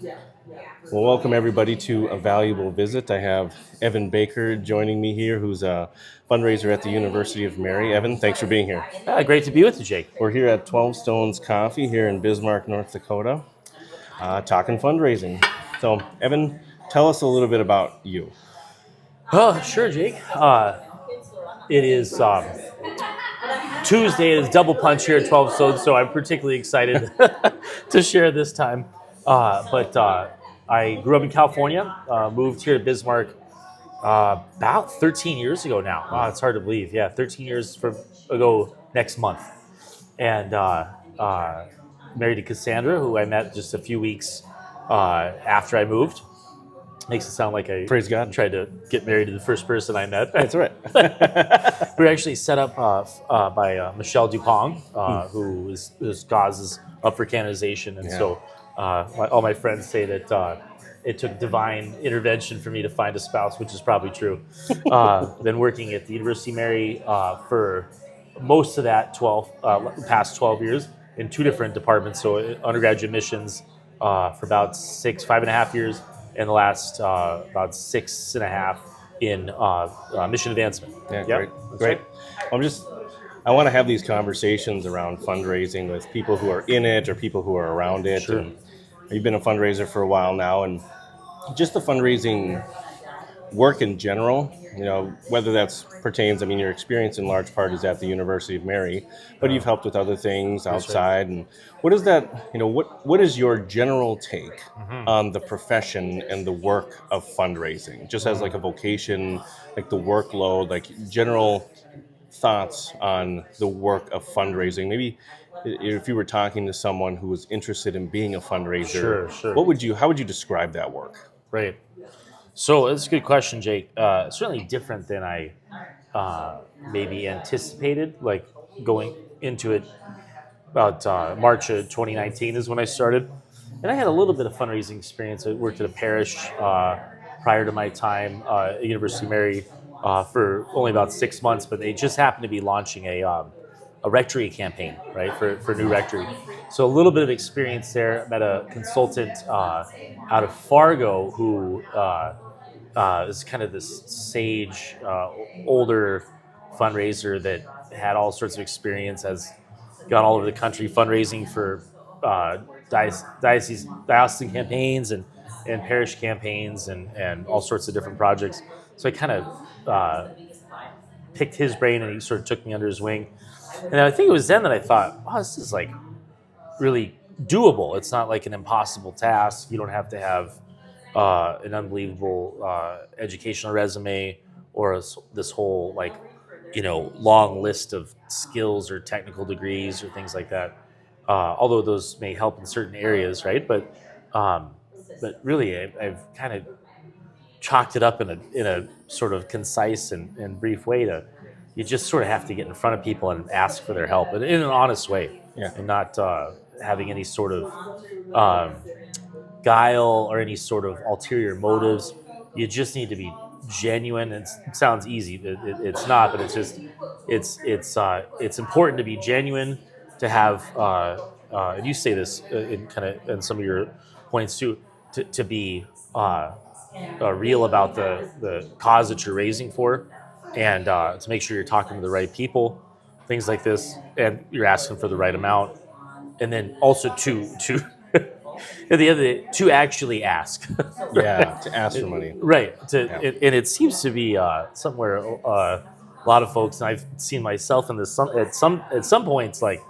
Well, welcome everybody to A Valuable Visit. I have Evan Baker joining me here, who's a fundraiser at the University of Mary. Evan, thanks for being here. Great to be with you, Jake. We're here at 12 Stones Coffee here in Bismarck, North Dakota, talking fundraising. So, Evan, tell us a little bit about you. Oh, sure, Jake. It is Tuesday. It is double punch here at 12 Stones, so I'm particularly excited to share this time. But I grew up in California, moved here to Bismarck about 13 years ago now. Wow, it's hard to believe. Yeah, 13 years ago next month. And married to Cassandra, who I met just a few weeks after I moved. Makes it sound like I Praise God. tried to get married to the first person I met. That's right. We were actually set up by Michelle Dupont, whose cause is up for canonization. And so all my friends say that it took divine intervention for me to find a spouse, which is probably true. Been working at the University of Mary for most of that past 12 years in two different departments. So undergraduate missions for about 5.5 years, and the last about 6.5 in mission advancement. Yeah, Yep, great. right. I want to have these conversations around fundraising with people who are in it or people who are around it. Sure. And you've been a fundraiser for a while now, and just the fundraising work in general, whether that's pertains, your experience in large part is at the University of Mary, but you've helped with other things outside. And what is that, what is your general take on the profession and the work of fundraising, just as like a vocation, like the workload, like general thoughts on the work of fundraising? Maybe if you were talking to someone who was interested in being a fundraiser, Sure. how would you describe that work? Right. So that's a good question, Jake. Certainly different than I maybe anticipated. Like going into it about March of 2019 is when I started, and I had a little bit of fundraising experience. I worked at a parish prior to my time at University of Mary for only about 6 months, but they just happened to be launching a rectory campaign, right, for new rectory. So a little bit of experience there. Met a consultant out of Fargo who is kind of this sage, older fundraiser that had all sorts of experience, has gone all over the country fundraising for diocesan campaigns and parish campaigns and all sorts of different projects. So I kind of picked his brain, and he sort of took me under his wing. And I think it was then that I thought, wow, this is like really doable. It's not like an impossible task. You don't have to have an unbelievable educational resume or this whole long list of skills or technical degrees or things like that. Although those may help in certain areas, right? But really, I've kind of chalked it up in a sort of concise and brief way to. You just sort of have to get in front of people and ask for their help, and in an honest way, and not having any sort of guile or any sort of ulterior motives. You just need to be genuine. It sounds easy. It's not, but it's important to be genuine. To have, and you say this in some of your points too, to be real about the cause that you're raising for, and to make sure you're talking to the right people, things like this, and you're asking for the right amount, and then also to at the end of the day, to actually ask. Yeah, to ask for money. Right. And it seems to be somewhere a lot of folks, and I've seen myself in this at some points, like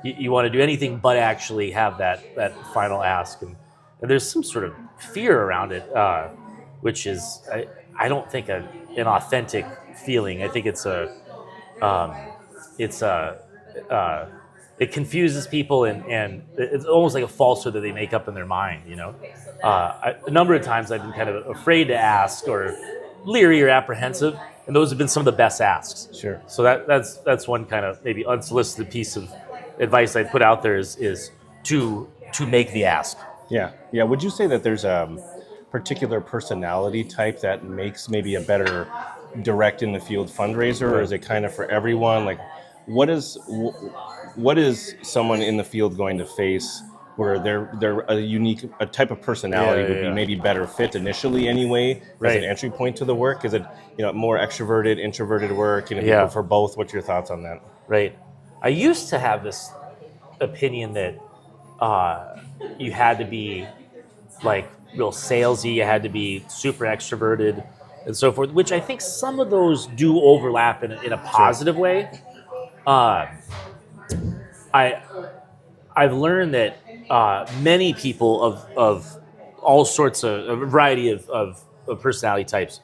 you want to do anything but actually have that final ask, and there's some sort of fear around it, which is I don't think an authentic feeling. I think it confuses people, and it's almost like a falsehood that they make up in their mind. A number of times I've been kind of afraid to ask or leery or apprehensive, and those have been some of the best asks. Sure. So that's one kind of maybe unsolicited piece of advice I'd put out there is to make the ask. Yeah. Would you say that there's a particular personality type that makes maybe a better direct in the field fundraiser, or is it kind of for everyone? Like, what is someone in the field going to face where they're a type of personality would be Yeah. maybe better fit initially anyway as an Right. entry point to the work? Is it, more extroverted, introverted work? Do you Yeah. prefer both? What's your thoughts on that? Right. I used to have this opinion that uh, you had to be like real salesy, you had to be super extroverted, and so forth. Which I think some of those do overlap in a Sure. positive way. Um, I I've learned that many people of all sorts of a variety of personality types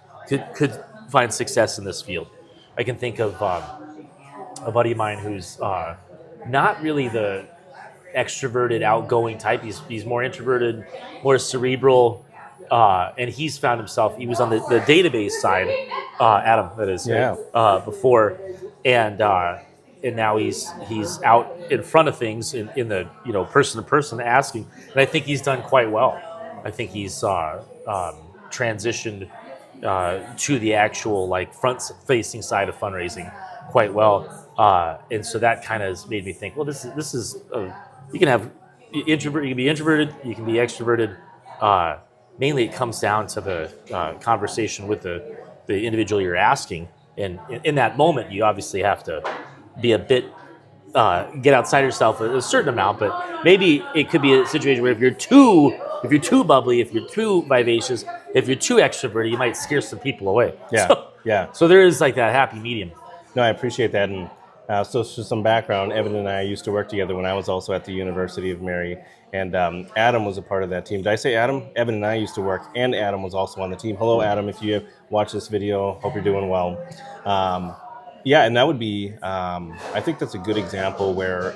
could find success in this field. I can think of a buddy of mine who's not really the extroverted, outgoing type. He's more introverted, more cerebral, and he's found himself. He was on the database side, Adam, that is, Yeah. before, and uh, and now he's out in front of things in the person to person asking, and I think he's done quite well. I think he's transitioned to the actual like front facing side of fundraising quite well. And so that kind of made me think, well, this is you can have introvert, you can be introverted, you can be extroverted. Mainly, it comes down to the conversation with the individual you're asking, and in that moment, you obviously have to be a bit get outside yourself a certain amount, but maybe it could be a situation where if you're too bubbly, if you're too vivacious, if you're too extroverted, you might scare some people away. Yeah. So, Yeah. so there is like that happy medium. No, I appreciate that. And so, for some background, Evan and I used to work together when I was also at the University of Mary. And Adam was a part of that team. Did I say Adam? Evan and I used to work, and Adam was also on the team. Hello, Adam. If you watch this video, hope you're doing well. Um, yeah, and that would be, I think that's a good example where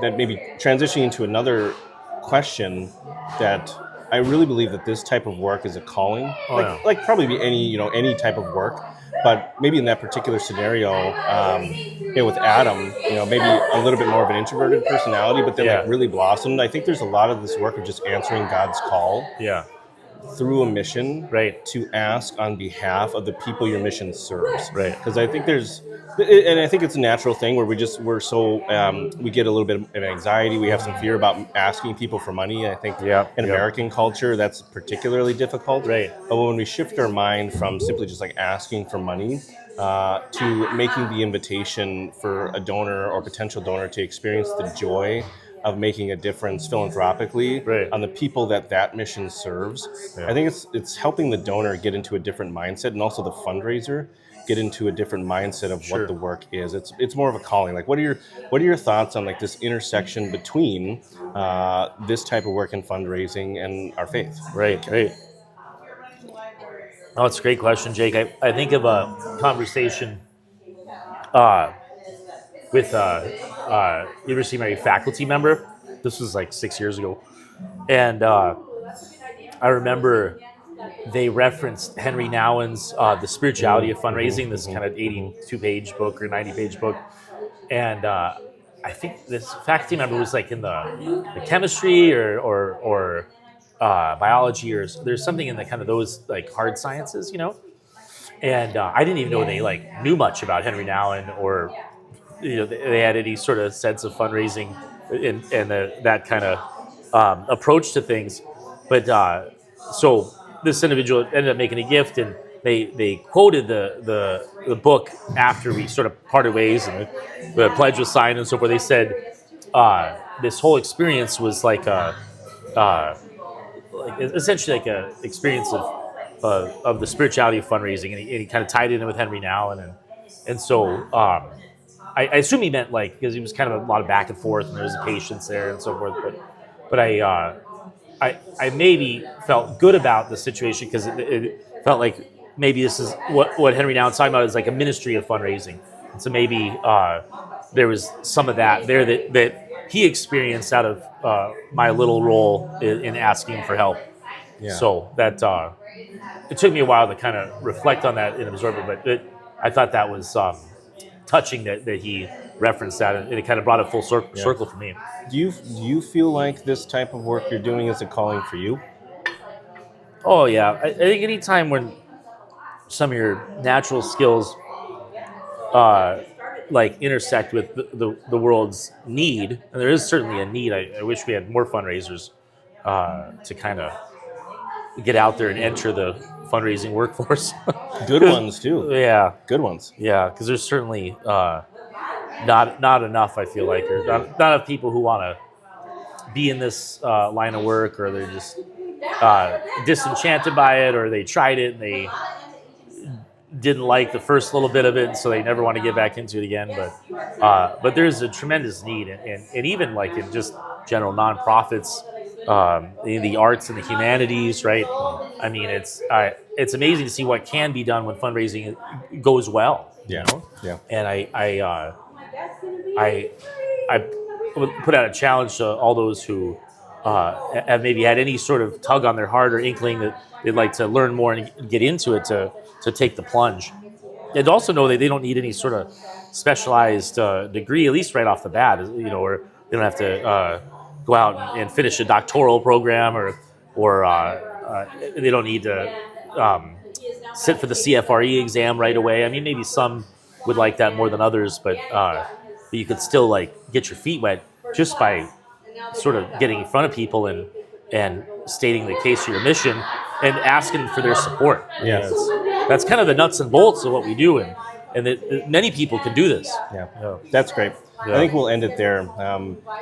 that maybe transitioning into another question that I really believe that this type of work is a calling, Oh yeah, like probably be any any type of work, but maybe in that particular scenario, with Adam, maybe a little bit more of an introverted personality, but then like yeah, really blossomed. I think there's a lot of this work of just answering God's call yeah. through a mission Right, to ask on behalf of the people your mission serves. right. Because I think and I think it's a natural thing where we're so we get a little bit of anxiety. We have some fear about asking people for money. I think Yep, in yep. American culture that's particularly difficult. Right. But when we shift our mind from simply just like asking for money to making the invitation for a donor or potential donor to experience the joy of making a difference philanthropically Right. on the people that mission serves. I Yeah. think it's helping the donor get into a different mindset, and also the fundraiser get into a different mindset of what Sure. the work is. It's more of a calling. Like, what are your thoughts on like this intersection between this type of work in fundraising and our faith? Right, right. Oh, it's a great question, Jake. I think of a conversation uh, with University of Mary faculty member. This was like 6 years ago, and I remember they referenced Henry Nouwen's The Spirituality of Fundraising, this kind of 82-page book or 90-page book, and I think this faculty member was like in the chemistry or biology, or there's something in the kind of those like hard sciences, And I didn't even know they like knew much about Henry Nouwen, or they had any sort of sense of fundraising and that kind of approach to things. But so this individual ended up making a gift, and they quoted the book after we sort of parted ways, and the pledge was signed and so forth. They said this whole experience was uh, like essentially like a experience of the spirituality of fundraising, and he kind of tied it in with Henry Nouwen, and so I assume he meant like because he was kind of a lot of back and forth, and there was patience there and so forth. But I maybe felt good about the situation because it felt like maybe this is what Henry Nouwen's talking about is like a ministry of fundraising, and so maybe there was some of that there that he experienced out of my little role in asking for help. Yeah. So that it took me a while to kind of reflect on that and absorb it, but I thought that was touching that he referenced that, and it kind of brought it full Yeah. circle for me. Do you feel like this type of work you're doing is a calling for you? Oh yeah, I think anytime when some of your natural skills like intersect with the world's need, and there is certainly a need. I wish we had more fundraisers to kind of get out there and enter the fundraising workforce. Good ones too. Yeah, Good ones. yeah, because there's certainly not enough. I feel like, or not enough people who want to be in this line of work, or they're just disenchanted by it, or they tried it and they didn't like the first little bit of it, so they never want to get back into it again. But there's a tremendous need, and even like in just general nonprofits, in the arts and the humanities, right? I mean, it's amazing to see what can be done when fundraising goes well. Yeah. Yeah. And I would put out a challenge to all those who have maybe had any sort of tug on their heart or inkling that they'd like to learn more and get into it to take the plunge. And also know that they don't need any sort of specialized degree, at least right off the bat, or they don't have to go out and finish a doctoral program, or they don't need to sit for the CFRE exam right away. I mean, maybe some would like that more than others, but you could still like get your feet wet just by sort of getting in front of people and stating the case for your mission and asking for their support. Yes. That's kind of the nuts and bolts of what we do, and that many people can do this. Yeah, that's great. Yeah. I think we'll end it there.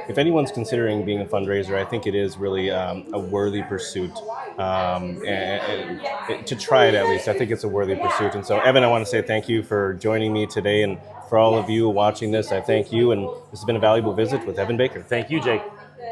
If anyone's considering being a fundraiser, I think it is really a worthy pursuit. And to try it at least, I think it's a worthy pursuit. And so, Evan, I want to say thank you for joining me today. And for all of you watching this, I thank you. And this has been a valuable visit with Evan Baker. Thank you, Jake.